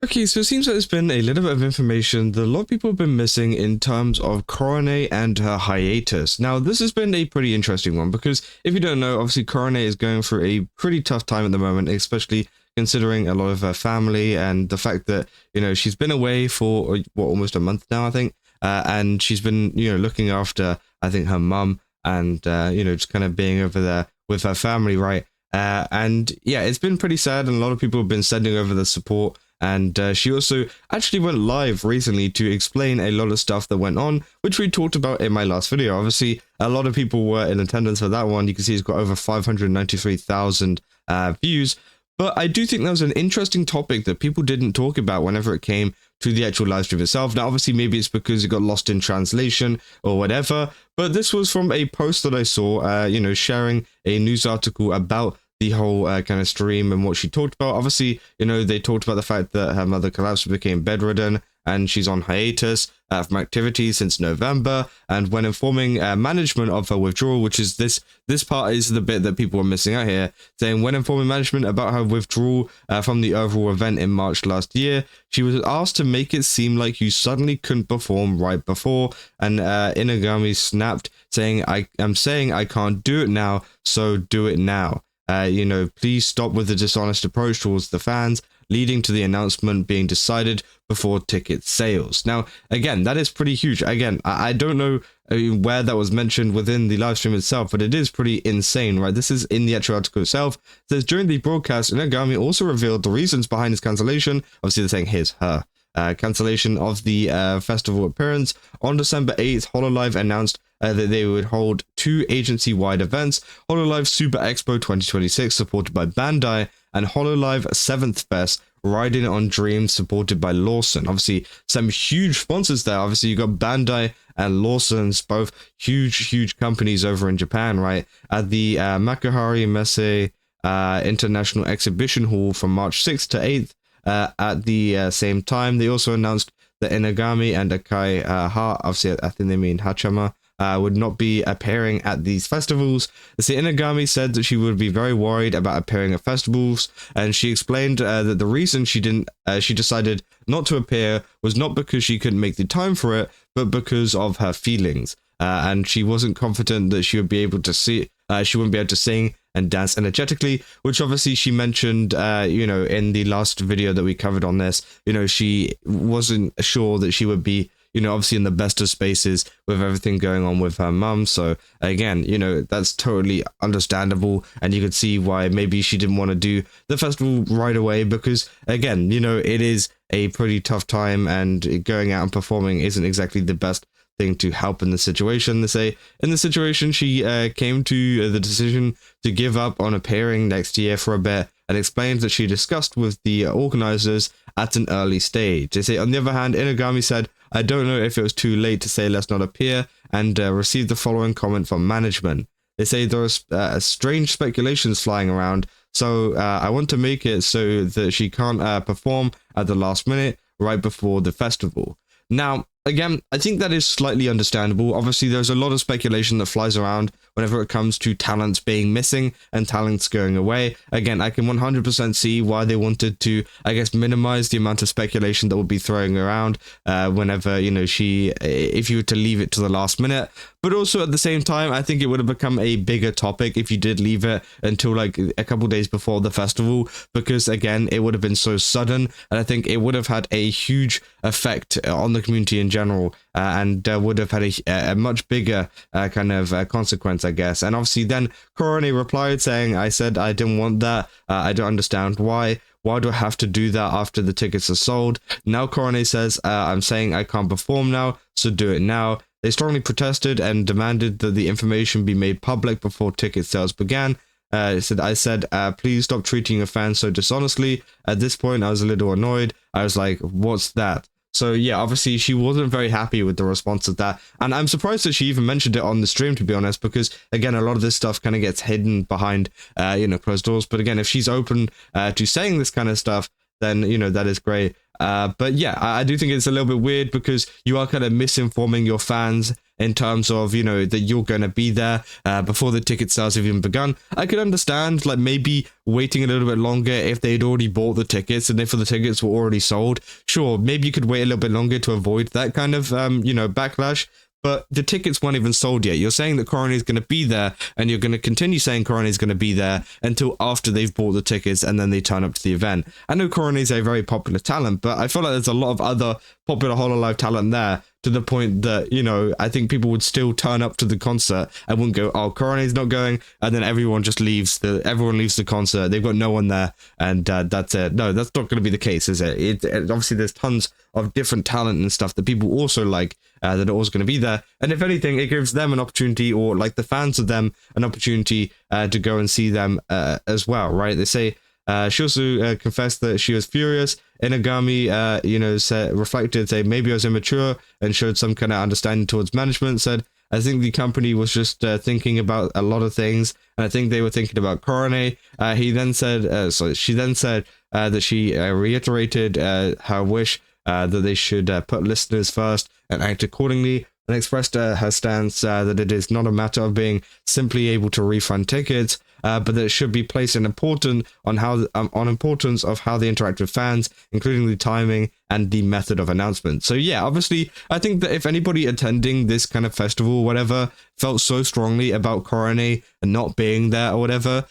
Okay, so it seems like there's been a little bit of information that a lot of people have been missing in terms of Korone and her hiatus. Now, this has been a pretty interesting one because if you don't know, obviously Korone is going through a pretty tough time at the moment, especially considering a lot of her family and the fact that, she's been away for, almost a month now, I think. And she's been, looking after, I think, her mum and, just kind of being over there with her family, right? And yeah, it's been pretty sad, and a lot of people have been sending over the support. And she also actually went live recently to explain a lot of stuff that went on, which we talked about in my last video. Obviously, a lot of people were in attendance for that one. You can see it's got over 593,000 views. But I do think that was an interesting topic that people didn't talk about whenever it came to the actual live stream itself. Now, obviously, maybe it's because it got lost in translation or whatever. But this was from a post that I saw, sharing a news article about the whole kind of stream and what she talked about. Obviously, they talked about the fact that her mother collapsed and became bedridden, and she's on hiatus from activities since November. And when informing management of her withdrawal, which is this part is the bit that people are missing out here, saying when informing management about her withdrawal from the overall event in March last year, she was asked to make it seem like you suddenly couldn't perform right before. And Inugami snapped, saying, I'm saying I can't do it now, so do it now. Please stop with the dishonest approach towards the fans, leading to the announcement being decided before ticket sales. Now, again, that is pretty huge. Again, I don't know where that was mentioned within the live stream itself, but it is pretty insane, right? This is in the actual article itself. It says, during the broadcast, Inugami also revealed the reasons behind his cancellation. Obviously, they're saying her cancellation of the festival appearance. On December 8th, Hololive announced that they would hold 2 agency-wide events, Hololive Super Expo 2026, supported by Bandai, and Hololive 7th Fest, Riding on Dreams, supported by Lawson. Obviously, some huge sponsors there. Obviously, you got Bandai and Lawson's, both huge companies over in Japan, right? At the Makuhari Messe International Exhibition Hall from March 6th to 8th. At the same time, they also announced that Inugami and Akai obviously I think they mean Hachama, would not be appearing at these festivals. So Inugami said that she would be very worried about appearing at festivals, and she explained that the reason she decided not to appear was not because she couldn't make the time for it, but because of her feelings. And she wasn't confident that she would be able to she wouldn't be able to sing and dance energetically, which obviously she mentioned, in the last video that we covered on this. She wasn't sure that she would be, obviously in the best of spaces with everything going on with her mum. So again, that's totally understandable. And you could see why maybe she didn't want to do the festival right away, because again, it is a pretty tough time, and going out and performing isn't exactly the best thing to help in the situation. They say in the situation she came to the decision to give up on appearing next year for a bit, and explains that she discussed with the organizers at an early stage. They say, on the other hand, Inugami said, I don't know if it was too late to say let's not appear, and received the following comment from management. They say there are strange speculations flying around, so I want to make it so that she can't perform at the last minute right before the festival. Now, again, I think that is slightly understandable. Obviously, there's a lot of speculation that flies around whenever it comes to talents being missing and talents going away. Again, I can 100% see why they wanted to, I guess, minimize the amount of speculation that would be throwing around whenever, if you were to leave it to the last minute. But also at the same time, I think it would have become a bigger topic if you did leave it until like a couple days before the festival, because again, it would have been so sudden, and I think it would have had a huge effect on the community in general, and would have had a much bigger kind of consequence, I guess. And obviously then Korone replied saying, I said I didn't want that. I don't understand why. Why do I have to do that after the tickets are sold? Now Korone says, I'm saying I can't perform now, so do it now. They strongly protested and demanded that the information be made public before ticket sales began. I said, please stop treating your fans so dishonestly. At this point, I was a little annoyed. I was like, what's that? So yeah, obviously she wasn't very happy with the response of that. And I'm surprised that she even mentioned it on the stream, to be honest, because again, a lot of this stuff kind of gets hidden behind, closed doors. But again, if she's open to saying this kind of stuff, then, that is great. But yeah, I do think it's a little bit weird because you are kind of misinforming your fans in terms of, you know, that you're going to be there before the ticket sales have even begun. I could understand like maybe waiting a little bit longer if they'd already bought the tickets and if the tickets were already sold. Sure, maybe you could wait a little bit longer to avoid that kind of, you know, backlash. But the tickets weren't even sold yet. You're saying that Korone is going to be there, and you're going to continue saying Korone is going to be there until after they've bought the tickets and then they turn up to the event. I know Korone is a very popular talent, but I feel like there's a lot of other popular Hololive talent there to the point that, you know, I think people would still turn up to the concert and wouldn't go, oh, Korone's not going, and then everyone just leaves everyone leaves the concert. They've got no one there, and that's it. No, that's not going to be the case, is it? Obviously there's tons of different talent and stuff that people also like that are also going to be there, and if anything, it gives them an opportunity, or like the fans of them an opportunity to go and see them as well, right? They say she also confessed that she was furious. Inugami, you know, reflected, say, maybe I was immature and showed some kind of understanding towards management. Said, I think the company was just thinking about a lot of things, and I think they were thinking about Korone. He then said, she then said that she reiterated her wish that they should put listeners first and act accordingly, and expressed her stance that it is not a matter of being simply able to refund tickets, but that it should be placed in importance of how they interact with fans, including the timing and the method of announcement. So yeah, obviously, I think that if anybody attending this kind of festival or whatever felt so strongly about Korone and not being there or whatever,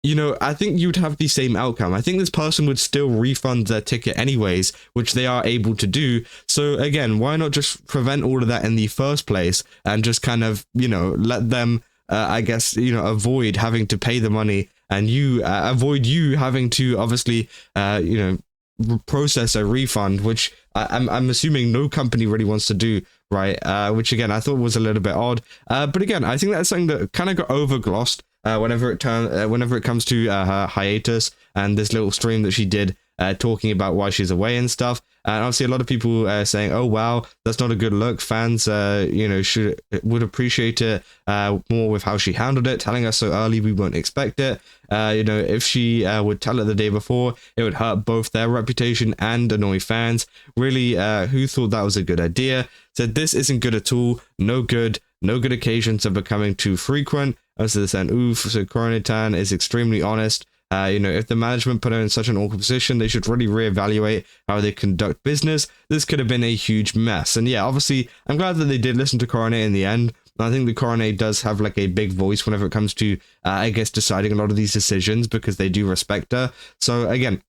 you know, I think you'd have the same outcome. I think this person would still refund their ticket anyways, which they are able to do. So again, why not just prevent all of that in the first place and just kind of, you know, let them, I guess, you know, avoid having to pay the money, and you avoid you having to obviously, you know, process a refund, which I'm assuming no company really wants to do, right? Which again, I thought was a little bit odd. But again, I think that's something that kind of got overglossed whenever it comes to her hiatus and this little stream that she did talking about why she's away and stuff. And obviously a lot of people saying, oh wow, that's not a good look. Fans you know, would appreciate it more with how she handled it, telling us so early we won't expect it. You know, if she would tell it the day before, it would hurt both their reputation and annoy fans. Really, who thought that was a good idea? Said this isn't good at all. No good occasions are becoming too frequent. Also, saying, oof, so Korone-tan is extremely honest. You know, if the management put her in such an awkward position, they should really reevaluate how they conduct business. This could have been a huge mess. And yeah, obviously, I'm glad that they did listen to Korone in the end. I think the Korone does have like a big voice whenever it comes to, I guess, deciding a lot of these decisions, because they do respect her. So again,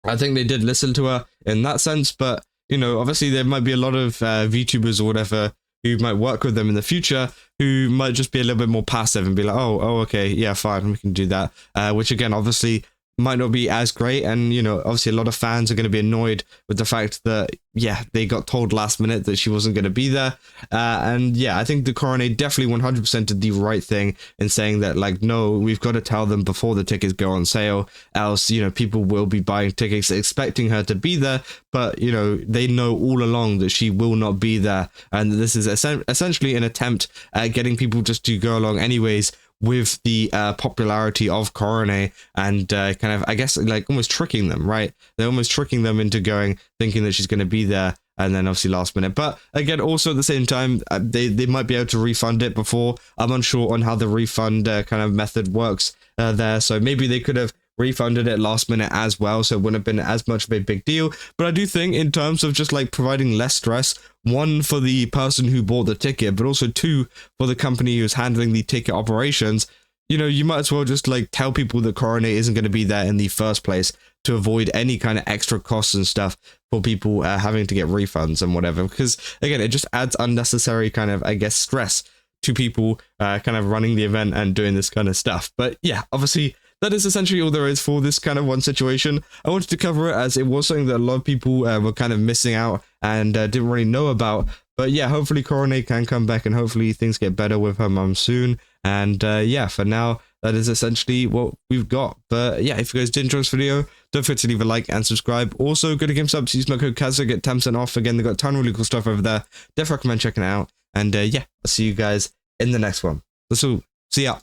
I think they did listen to her in that sense. But, you know, obviously there might be a lot of VTubers or whatever who might work with them in the future, who might just be a little bit more passive and be like, oh, okay, yeah, fine, we can do that. Which again, obviously might not be as great. And, you know, obviously a lot of fans are going to be annoyed with the fact that, yeah, they got told last minute that she wasn't going to be there. And yeah, I think the Korone definitely 100% did the right thing in saying that, like, no, we've got to tell them before the tickets go on sale, else, you know, people will be buying tickets expecting her to be there. But, you know, they know all along that she will not be there. And this is essentially an attempt at getting people just to go along anyways with the popularity of Korone, and kind of, I guess, like almost tricking them, right? They're almost tricking them into going, thinking that she's going to be there, and then obviously last minute. But again, also at the same time, they might be able to refund it before. I'm unsure on how the refund kind of method works there. So maybe they could have refunded it last minute as well, so it wouldn't have been as much of a big deal. But I do think in terms of just like providing less stress, one, for the person who bought the ticket, but also two, for the company who's handling the ticket operations, you know, you might as well just like tell people that Korone isn't going to be there in the first place, to avoid any kind of extra costs and stuff for people having to get refunds and whatever. Because again, it just adds unnecessary kind of, I guess, stress to people kind of running the event and doing this kind of stuff. But yeah, obviously that is essentially all there is for this kind of one situation. I wanted to cover it as it was something that a lot of people were kind of missing out and didn't really know about. But yeah, hopefully Korone can come back and hopefully things get better with her mum soon. And yeah, for now, that is essentially what we've got. But yeah, if you guys did enjoy this video, don't forget to leave a like and subscribe. Also, go to GameStop to use my code Kazo, get 10% off. Again, they've got a ton of really cool stuff over there. Definitely recommend checking it out. And yeah, I'll see you guys in the next one. That's all. See ya.